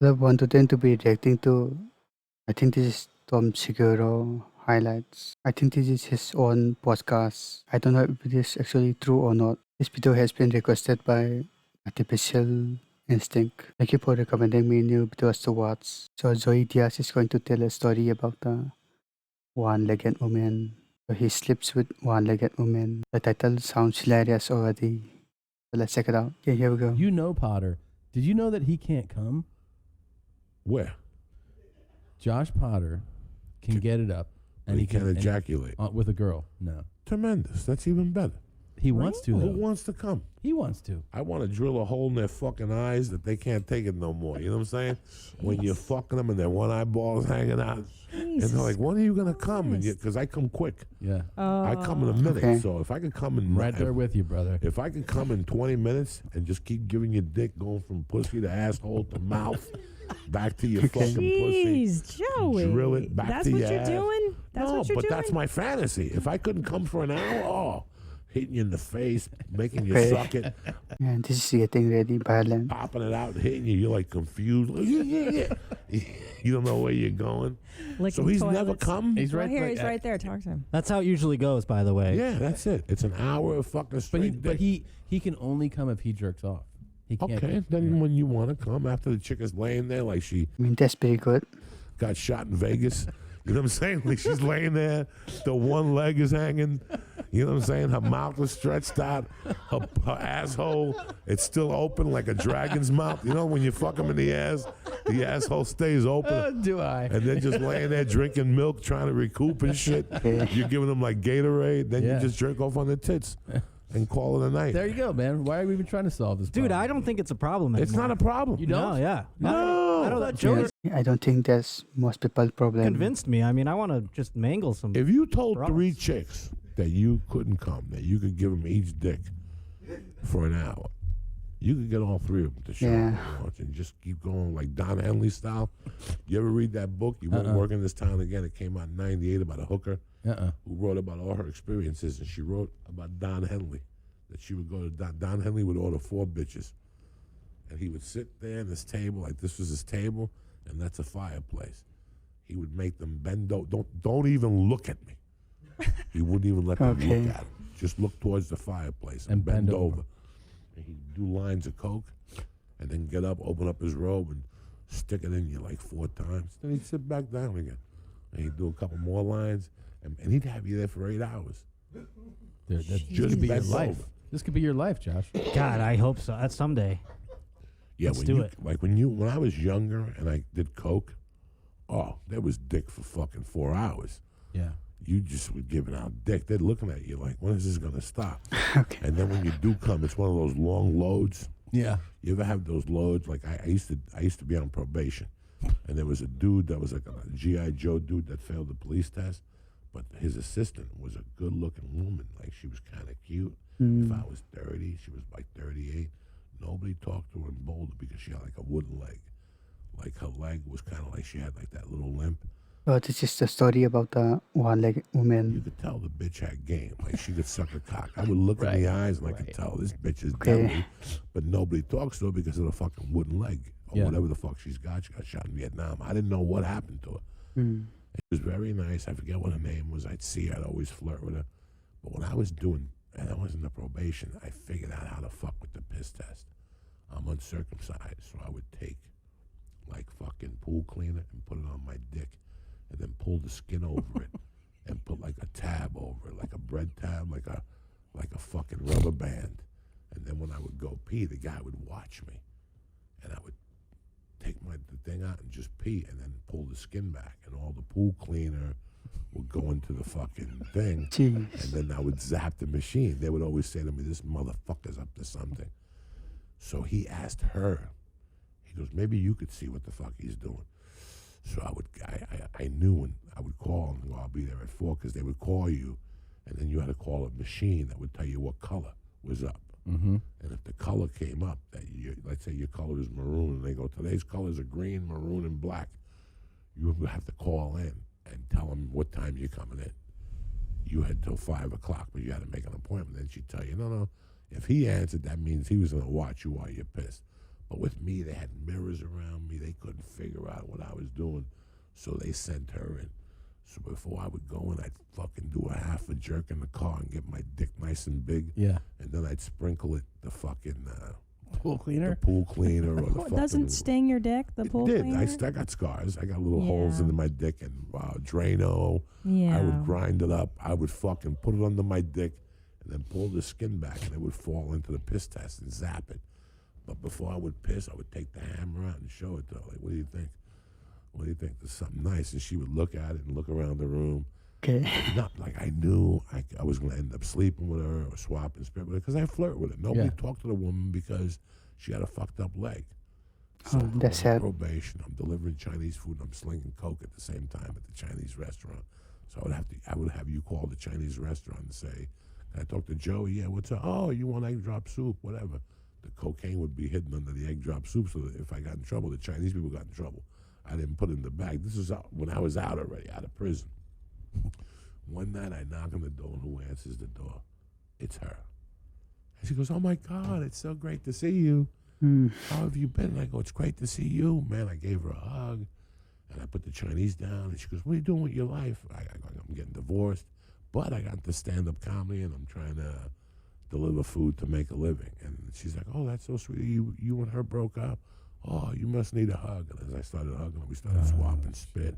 The 1 to 10 to be reacting to, I think this is Tom Seguro highlights. I think this is his own podcast. I don't know if it is actually true or not. This video has been requested by Artificial Instinct. Thank you for recommending me new videos to watch. So Zoe Diaz is going to tell a story about the one-legged woman. So he sleeps with one-legged woman. The title sounds hilarious already. So let's check it out. Okay, here we go. You know Potter. Did you know that he can't come? Where? Josh Potter can get it up. And he can't ejaculate. With a girl. No. Tremendous. That's even better. He wants to, though. Who wants to come? He wants to. I want to drill a hole in their fucking eyes that they can't take it no more. You know what I'm saying? When you're fucking them and their one eyeball is hanging out. And they're like, when are you going to come? Because I come quick. Yeah. I come in a minute. Okay. So if I could come in... Right there with you, brother. If I could come in 20 minutes and just keep giving you dick going from pussy to asshole to mouth, back to your fucking pussy. Jeez, Joey. Drill it back That's to what your you're ass. doing? That's no, what you're but doing? that's my fantasy. If I couldn't come for an hour, hitting you in the face, making you Okay. suck it, And this is getting really violent. popping it out, hitting you, you're like confused. You don't know where you're going. Licking So he's toilets. never come? He's right Here, like he's that. right there. Talk to him. That's how it usually goes, by the way. Yeah, that's it. It's an hour of fucking straight But dick. he can only come if he jerks off. He can't. Okay, then when you want to come, after the chick is laying there like she I mean, that's pretty good. got shot in Vegas. You know what I'm saying? Like she's laying there, the one leg is hanging. You know what I'm saying? Her mouth is stretched out. Her asshole, it's still open like a dragon's mouth. You know when you fuck them in the asshole stays open. Do I? And then just laying there drinking milk, trying to recoup and shit. You're giving them like Gatorade. Then Yeah. you just drink off on the tits and call it a night. There you go, man. Why are we even trying to solve this Dude, problem? I don't think it's a problem anymore. It's not a problem. You don't? No, yeah. No. I don't know. Joey- Joey I don't think that's most people's problem. convinced me. I mean, I want to just mangle some. If you told Gross. 3 chicks that you couldn't come, that you could give them each dick for an hour, you could get all 3 of them to show Yeah. up and watch and just keep going like Don Henley style. You ever read that book? You won't work in this town again. It came out in '98 about a hooker who wrote about all her experiences, and she wrote about Don Henley, that she would go to Don Henley would order 4 bitches, and he would sit there at this table, like this was his table, and that's a fireplace. He would make them bend over. Don't even look at me. He wouldn't even let them Okay. look at him. Just look towards the fireplace and And bend bend over. over. And he'd do lines of coke, and then get up, open up his robe, and stick it in you like 4 times. Then he'd sit back down again, and he'd do a couple more lines, and he'd have you there for 8 hours. Dude, that Just could be your bend life. over. This could be your life, Josh. God, I hope so. That's someday. Yeah, Let's when do you, it. Like when I was younger and I did coke, there was dick for fucking 4 hours. Yeah. You just were giving out dick. They're looking at you like, when is this gonna stop? Okay. And then when you do come, it's one of those long loads. Yeah. You ever have those loads? Like I used to be on probation, and there was a dude that was like a GI Joe dude that failed the police test, but his assistant was a good-looking woman. Like she was kind of cute. If I was 30, she was like 38. Nobody talked to her in Boulder because she had like a wooden leg. Like her leg was kind of like she had like that little limp. Oh, this is the story about the one-legged You woman. could tell the bitch had game. Like she could suck a cock. I would look in the eyes and I could tell this bitch is Okay. deadly. But nobody talks to her because of the fucking wooden leg or Yeah. whatever the fuck she's got. She got shot in Vietnam. I didn't know what happened to her. It was very nice. I forget what her name was. I'd see her. I'd always flirt with her. But when I was doing, and I was in the probation, I figured out how to fuck with the piss test. I'm uncircumcised, so I would take like fucking pool cleaner and put it on my dick, and then pull the skin over it, and put like a tab over it, like a bread tab, like a fucking rubber band. And then when I would go pee, the guy would watch me, and I would take the thing out and just pee, and then pull the skin back, and all the pool cleaner would go into the fucking thing, Jeez. and then I would zap the machine. They would always say to me, "This motherfucker's up to something." So he asked her. He goes, "Maybe you could see what the fuck he's doing." So I knew, and I would call and go, "I'll be there at 4," because they would call you, and then you had to call a machine that would tell you what color was up. Mm-hmm. And if the color came up, that you, let's say your color is maroon, and they go, "Today's colors are green, maroon, and black," you would have to call in and tell them what time you're coming in. You had till 5 o'clock, but you had to make an appointment. Then she'd tell you, no. If he answered, that means he was going to watch you while you're pissed. But with me, they had mirrors around me. They couldn't figure out what I was doing, so they sent her in. So before I would go in, I'd fucking do a half a jerk in the car and get my dick nice and big. Yeah. And then I'd sprinkle it the fucking Pool cleaner? the pool cleaner or the Well, fucking. doesn't sting your dick, the pool It did. cleaner? I got scars. I got little holes Yeah. into my dick and Drano. Yeah. I would grind it up. I would fucking put it under my dick and then pull the skin back and it would fall into the piss test and zap it. But before I would piss, I would take the hammer out and show it to her. Like, what do you think? What do you think? There's something nice. And she would look at it and look around the room. Okay. Not like I knew I was going to end up sleeping with her or swapping spit with her because I flirt with her. Nobody talked to the woman because she had a fucked up leg. So Oh, that's I'm on sad. probation. I'm delivering Chinese food and I'm slinging coke at the same time at the Chinese restaurant. So I would have you call the Chinese restaurant and say, "Can I talk to Joey? Yeah, what's up? Oh, you want egg drop soup? Whatever." The cocaine would be hidden under the egg drop soup, so that if I got in trouble, the Chinese people got in trouble. I didn't put it in the bag. This was when I was out already, out of prison. One night I knock on the door, and who answers the door? It's her. And she goes, "Oh my God, it's so great to see you. How have you been?" And I go, "It's great to see you." Man, I gave her a hug, and I put the Chinese down, and she goes, "What are you doing with your life?" I go, "I'm getting divorced, but I got into stand-up comedy, and I'm trying to deliver food to make a living." And she's like, "Oh, that's so sweet. You and her broke up? Oh, you must need a hug." And as I started hugging her, we started swapping spit.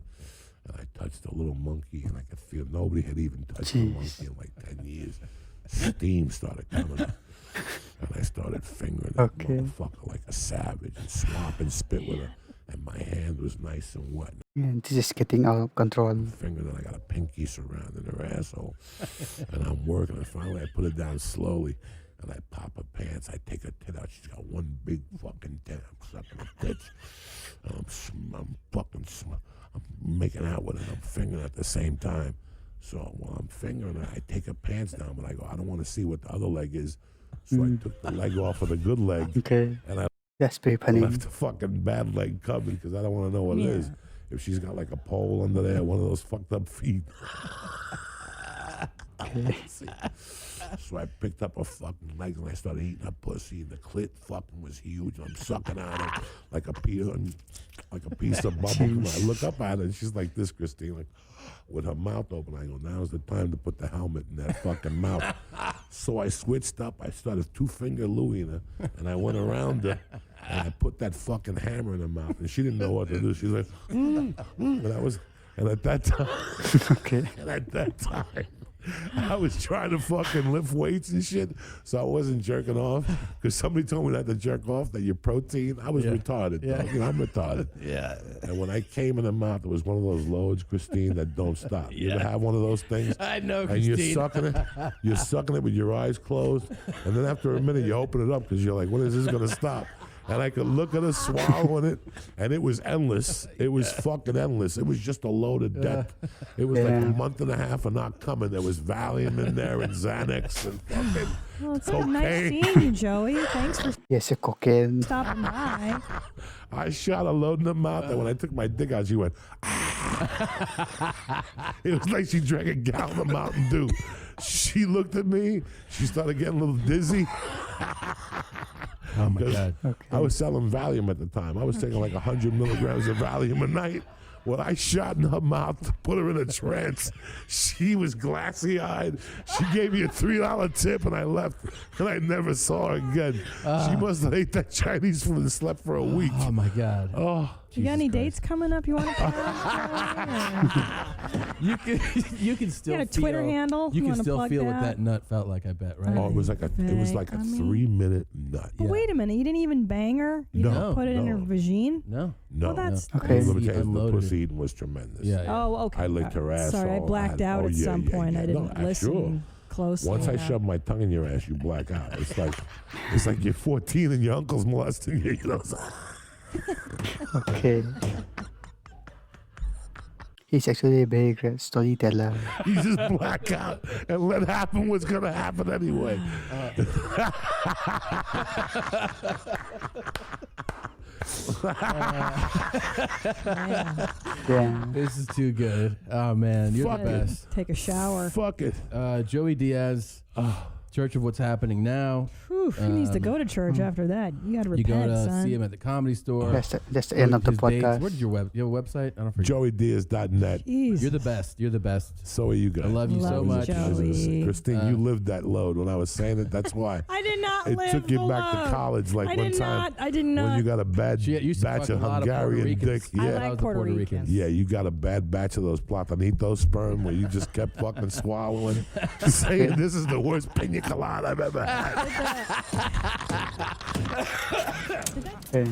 And I touched a little monkey, and I could feel nobody had even touched a monkey in like 10 years. Steam started coming up. And I started fingering that motherfucker like a savage and swapping spit with her. And my hand was nice and wet. Yeah, this is getting out of control. Finger that I got a pinky surrounding her asshole. And I'm working, and finally I put it down slowly. And I pop her pants. I take her tit out. She's got one big fucking tit. I'm sucking her tits. And I'm making out with her. I'm fingering at the same time. So while I'm fingering her, I take her pants down. But I go, I don't want to see what the other leg is. So I took the leg off of the good leg. Okay. And I That's very funny. left the fucking bad leg covered because I don't want to know what it is. If she's got like a pole under there, one of those fucked up feet. Okay. So I picked up her fucking legs and I started eating her pussy. And the clit fucking was huge. And I'm sucking on it like a piece of bubble. And I look up at her and she's like this, Christine, like with her mouth open. I go, now's the time to put the helmet in that fucking mouth. So I switched up. I started two-finger Louie her, and I went around her and I put that fucking hammer in her mouth. And she didn't know what to do. She's like, and at that time, I was trying to fucking lift weights and shit, so I wasn't jerking off. Because somebody told me not to jerk off, that your protein. I was retarded, dog. You know, I'm retarded. Yeah. And when I came in the mouth, it was one of those loads, Christine, that don't stop. You ever have one of those things? I know, And Christine. you're sucking it with your eyes closed, and then after a minute, you open it up because you're like, when is this going to stop? And I could look at her swallowing it, and it was endless. It was fucking endless. It was just a load of death. It was like a month and a half of not coming. There was Valium in there and Xanax and fucking Well, it's been nice cocaine. seeing you, Joey. Thanks for Yes, a cocaine. stopping by. I shot a load in the mouth, and when I took my dick out, she went, It was like she drank a gallon of Mountain Dew. She looked at me. She started getting a little dizzy. Oh, my God. I was selling Valium at the time. I was taking like 100 milligrams of Valium a night. When I shot in her mouth to put her in a trance, she was glassy-eyed. She gave me a $3 tip, and I left, and I never saw her again. She must have ate that Chinese food and slept for a week. Oh, my God. Oh, You got any Jesus dates coming up you want to put on? You can still You got a Twitter feel, handle? You You can wanna still plug feel what that? that nut felt like, I bet, right? oh, it was like a I mean- 3-minute nut. But wait a minute, you didn't even bang her? You No, didn't put it in her no. vagine? No. No, Well, that's Okay. Let me You tell you, the unloaded pussy it. eating was tremendous. Yeah, yeah. Oh, okay. I licked her ass. Sorry, I blacked out at some point. I didn't listen Sure. closely. Once I enough. shove my tongue in your ass, you black out. It's like you're 14 and your uncle's molesting you. You know. Okay. He's actually a very great storyteller. You just black out and let happen what's gonna happen anyway. Yeah. This is too good. Oh, man. You're Fuck the it. best. Take a shower. Fuck it. Joey Diaz, Church of what's happening now. Whew, he needs to go to church after that. You got to You repent, go to son. see him at the Comedy Store. That's the end of the His dates. podcast. What is your website? I don't forget. JoeyDiaz.net. Jeez. You're the best. You're the best. So are you guys. I love you so Love much. Joey. Christine, you lived that load when I was saying it. That's why. I did not It live took you the back load. to college like I one did time. not. I did not. When you got a bad She used to batch fuck of a lot of Puerto Hungarian dick. Ricans. Yeah. I That like was the Puerto Puerto Ricans. Ricans. Yeah, you got a bad batch of those platanito where you just kept fucking swallowing, saying this is the worst pina colada I've ever had. Okay.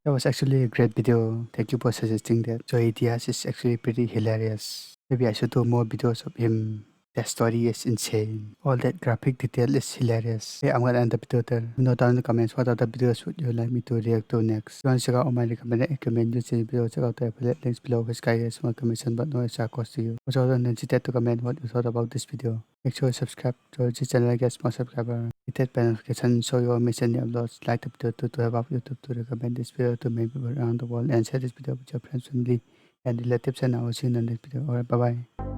That was actually a great video. Thank you for suggesting that. Joey Diaz is actually pretty hilarious. Maybe I should do more videos of him. That story is insane. All that graphic detail is hilarious. Okay, I'm gonna end the video there. Note down in the comments what other videos would you like me to react to next. If you want to check out all my recommended videos, check out the affiliate links below, which guide a small commission but no extra cost to you. Also, don't hesitate to comment what you thought about this video. Make sure you subscribe to this channel and get more subscribers. Hit that bell notification so you won't miss any uploads. Like the video to help out YouTube to recommend this video to many people around the world, and share this video with your friends, family, and relatives. And I will see you in the next video. Alright, bye bye.